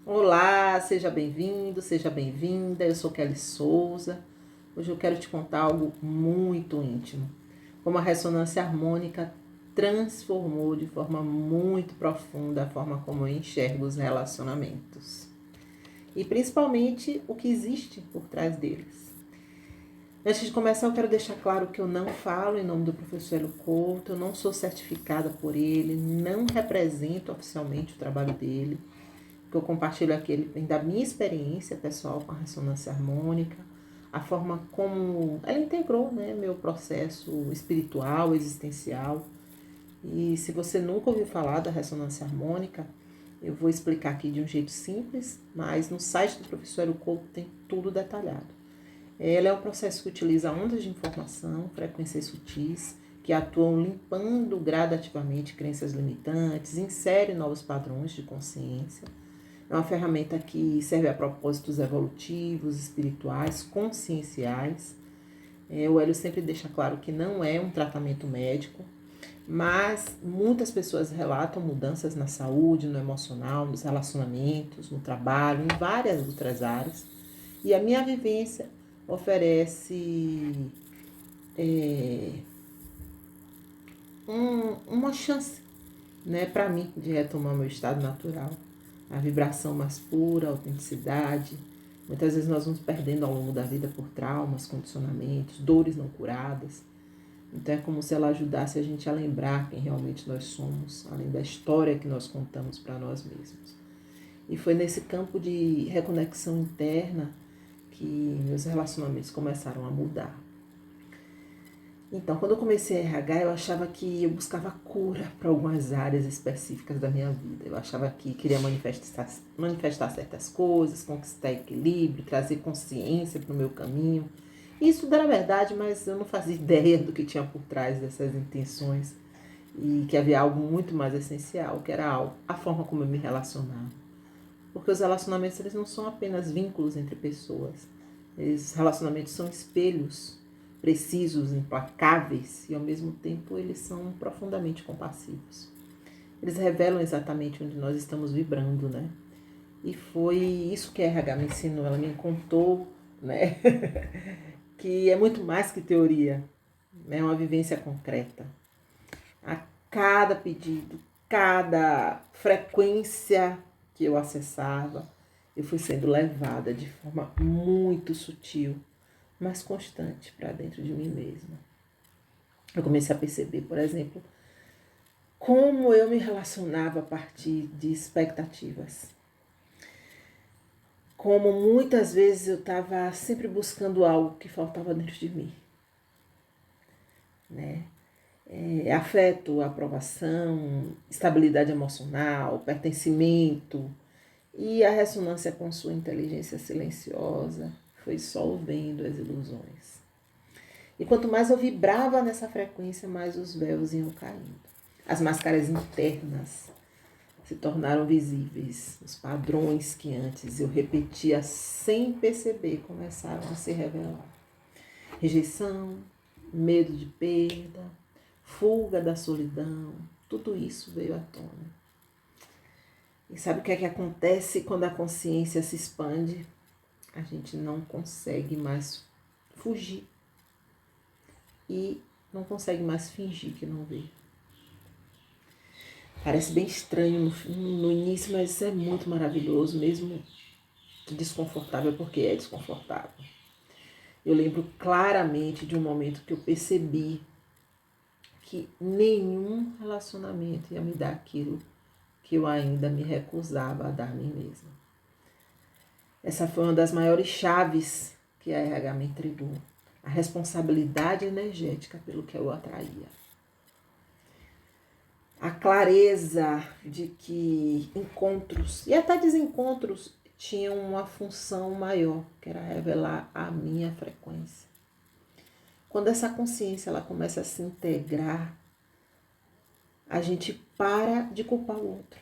Olá, seja bem-vindo, seja bem-vinda. Eu sou Kelly Souza. Hoje eu quero te contar algo muito íntimo. Como a ressonância harmônica transformou de forma muito profunda a forma como eu enxergo os relacionamentos. E principalmente o que existe por trás deles. Antes de começar, eu quero deixar claro que eu não falo em nome do professor Hélio Couto, eu não sou certificada por ele, não represento oficialmente o trabalho dele. Que eu compartilho aqui da minha experiência pessoal com a ressonância harmônica, a forma como ela integrou, né, meu processo espiritual, existencial. E se você nunca ouviu falar da ressonância harmônica, eu vou explicar aqui de um jeito simples, mas no site do professor Hélio Couto tem tudo detalhado. Ela é um processo que utiliza ondas de informação, frequências sutis, que atuam limpando gradativamente crenças limitantes, insere novos padrões de consciência. É uma ferramenta que serve a propósitos evolutivos, espirituais, conscienciais. O Hélio sempre deixa claro que não é um tratamento médico, mas muitas pessoas relatam mudanças na saúde, no emocional, nos relacionamentos, no trabalho, em várias outras áreas. E a minha vivência oferece uma chance, né, para mim de retomar meu estado natural, a vibração mais pura, a autenticidade. Muitas vezes nós vamos perdendo ao longo da vida por traumas, condicionamentos, dores não curadas. Então é como se ela ajudasse a gente a lembrar quem realmente nós somos, além da história que nós contamos para nós mesmos. E foi nesse campo de reconexão interna que meus relacionamentos começaram a mudar. Então, quando eu comecei a RH, eu achava que eu buscava cura para algumas áreas específicas da minha vida. Eu achava que queria manifestar certas coisas, conquistar equilíbrio, trazer consciência para o meu caminho. Isso era verdade, mas eu não fazia ideia do que tinha por trás dessas intenções e que havia algo muito mais essencial, que era a forma como eu me relacionava. Porque os relacionamentos eles não são apenas vínculos entre pessoas. Os relacionamentos são espelhos precisos, implacáveis e ao mesmo tempo eles são profundamente compassivos. Eles revelam exatamente onde nós estamos vibrando, né? E foi isso que a RH me ensinou, ela me contou, né? Que é muito mais que teoria, né? É uma vivência concreta. A cada pedido, cada frequência que eu acessava, eu fui sendo levada de forma muito sutil, mas constante para dentro de mim mesma. Eu comecei a perceber, por exemplo, como eu me relacionava a partir de expectativas. Como muitas vezes eu estava sempre buscando algo que faltava dentro de mim, né? Afeto, aprovação, estabilidade emocional, pertencimento e a ressonância com sua inteligência silenciosa foi solvendo as ilusões. E quanto mais eu vibrava nessa frequência, mais os véus iam caindo. As máscaras internas se tornaram visíveis. Os padrões que antes eu repetia sem perceber começaram a se revelar. Rejeição, medo de perda, fuga da solidão, tudo isso veio à tona. E sabe o que é que acontece quando a consciência se expande? A gente não consegue mais fugir e não consegue mais fingir que não vê. Parece bem estranho no início, mas é muito maravilhoso, mesmo desconfortável, porque é desconfortável. Eu lembro claramente de um momento que eu percebi que nenhum relacionamento ia me dar aquilo que eu ainda me recusava a dar a mim mesma. Essa foi uma das maiores chaves que a RH me entregou. A responsabilidade energética pelo que eu atraía. A clareza de que encontros e até desencontros tinham uma função maior, que era revelar a minha frequência. Quando essa consciência ela começa a se integrar, a gente para de culpar o outro.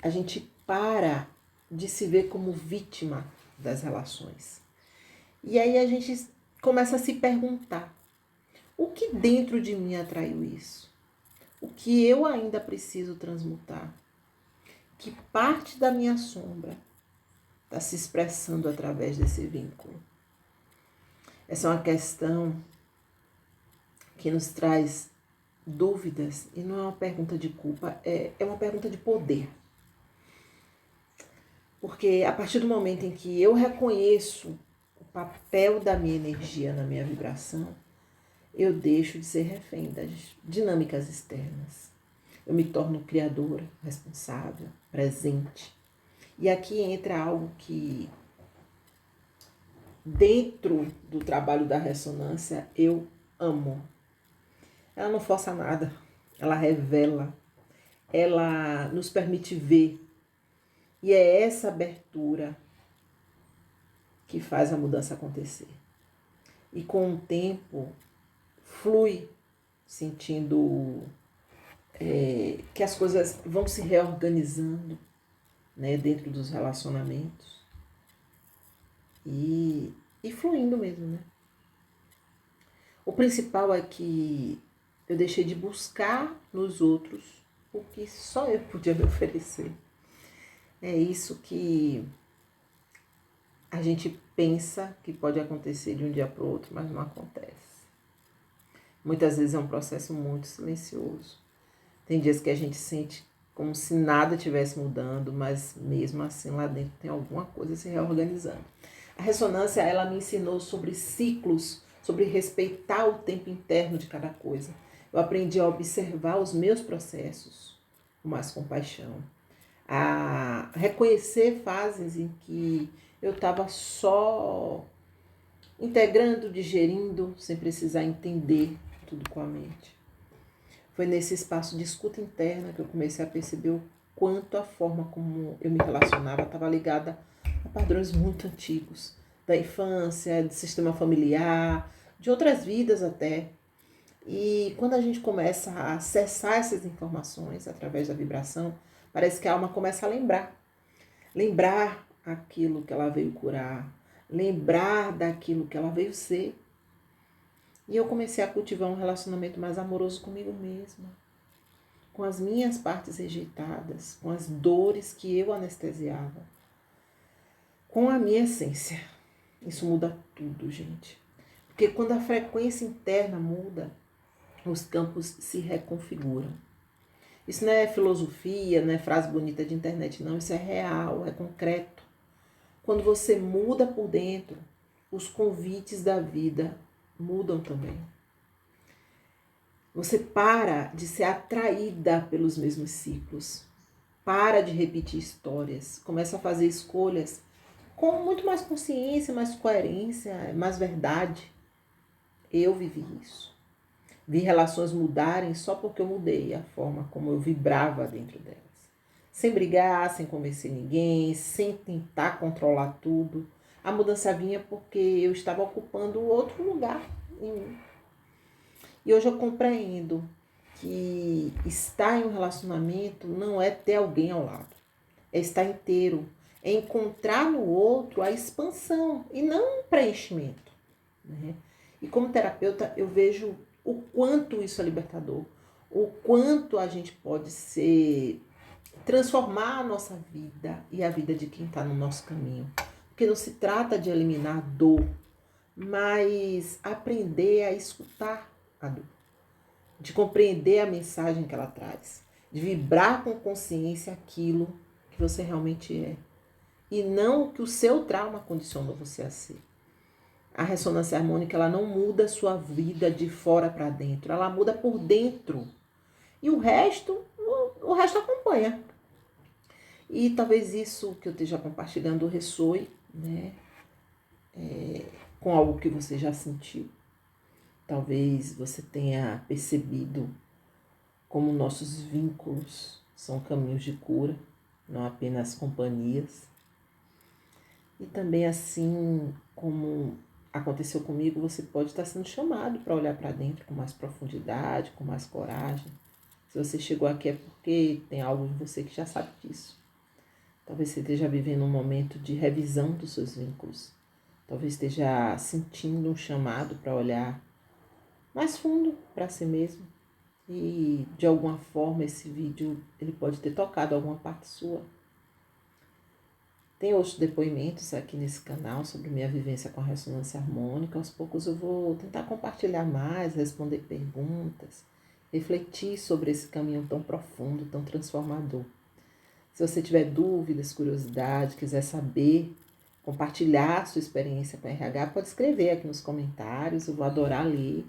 A gente para de se ver como vítima das relações. E aí a gente começa a se perguntar: o que dentro de mim atraiu isso? O que eu ainda preciso transmutar? que parte da minha sombra está se expressando através desse vínculo. Essa é uma questão que nos traz dúvidas, e não é uma pergunta de culpa, é uma pergunta de poder. Porque a partir do momento em que eu reconheço o papel da minha energia na minha vibração, eu deixo de ser refém das dinâmicas externas. Eu me torno criadora, responsável, presente. E aqui entra algo que, dentro do trabalho da ressonância, eu amo. Ela não força nada, ela revela, ela nos permite ver. E é essa abertura que faz a mudança acontecer. E com o tempo, flui, sentindo que as coisas vão se reorganizando, né, dentro dos relacionamentos e fluindo mesmo, né? O principal é que eu deixei de buscar nos outros o que só eu podia me oferecer. É isso que a gente pensa que pode acontecer de um dia para o outro, mas não acontece. Muitas vezes é um processo muito silencioso. Tem dias que a gente sente como se nada estivesse mudando, mas mesmo assim lá dentro tem alguma coisa se reorganizando. A ressonância, ela me ensinou sobre ciclos, sobre respeitar o tempo interno de cada coisa. Eu aprendi a observar os meus processos com mais compaixão, a reconhecer fases em que eu estava só integrando, digerindo, sem precisar entender tudo com a mente. Foi nesse espaço de escuta interna que eu comecei a perceber o quanto a forma como eu me relacionava estava ligada a padrões muito antigos, da infância, do sistema familiar, de outras vidas até. E quando a gente começa a acessar essas informações através da vibração, parece que a alma começa a lembrar. Lembrar aquilo que ela veio curar, lembrar daquilo que ela veio ser. E eu comecei a cultivar um relacionamento mais amoroso comigo mesma, com as minhas partes rejeitadas, com as dores que eu anestesiava, com a minha essência. Isso muda tudo, gente. Porque quando a frequência interna muda, os campos se reconfiguram. Isso não é filosofia, não é frase bonita de internet, não. Isso é real, é concreto. Quando você muda por dentro, os convites da vida mudam também. Você para de ser atraída pelos mesmos ciclos. Para de repetir histórias. Começa a fazer escolhas com muito mais consciência, mais coerência, mais verdade. Eu vivi isso. Vi relações mudarem só porque eu mudei a forma como eu vibrava dentro delas. Sem brigar, sem convencer ninguém, sem tentar controlar tudo. A mudança vinha porque eu estava ocupando outro lugar em mim. E hoje eu compreendo que estar em um relacionamento não é ter alguém ao lado. É estar inteiro. É encontrar no outro a expansão e não um preenchimento, né? E como terapeuta eu vejo o quanto isso é libertador. O quanto a gente pode transformar a nossa vida e a vida de quem está no nosso caminho. Porque não se trata de eliminar a dor, mas aprender a escutar a dor, de compreender a mensagem que ela traz, de vibrar com consciência aquilo que você realmente é, e não o que o seu trauma condicionou você a ser. A ressonância harmônica, ela não muda a sua vida de fora para dentro, ela muda por dentro. E o resto acompanha. E talvez isso que eu esteja compartilhando ressoe, né, com algo que você já sentiu. Talvez você tenha percebido como nossos vínculos são caminhos de cura, não apenas companhias. E também, assim como aconteceu comigo, você pode estar sendo chamado para olhar para dentro com mais profundidade, com mais coragem. Se você chegou aqui é porque tem algo em você que já sabe disso. Talvez você esteja vivendo um momento de revisão dos seus vínculos. Talvez esteja sentindo um chamado para olhar mais fundo para si mesmo. e de alguma forma esse vídeo ele pode ter tocado alguma parte sua. Tem outros depoimentos aqui nesse canal sobre minha vivência com a ressonância harmônica. Aos poucos eu vou tentar compartilhar mais, responder perguntas, refletir sobre esse caminho tão profundo, tão transformador. Se você tiver dúvidas, curiosidade, quiser saber, compartilhar sua experiência com RH, pode escrever aqui nos comentários, eu vou adorar ler.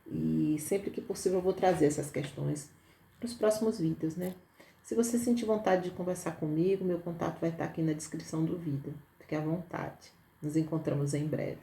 E sempre que possível eu vou trazer essas questões para os próximos vídeos, né? Se você sentir vontade de conversar comigo, meu contato vai estar aqui na descrição do vídeo. Fique à vontade. Nos encontramos em breve.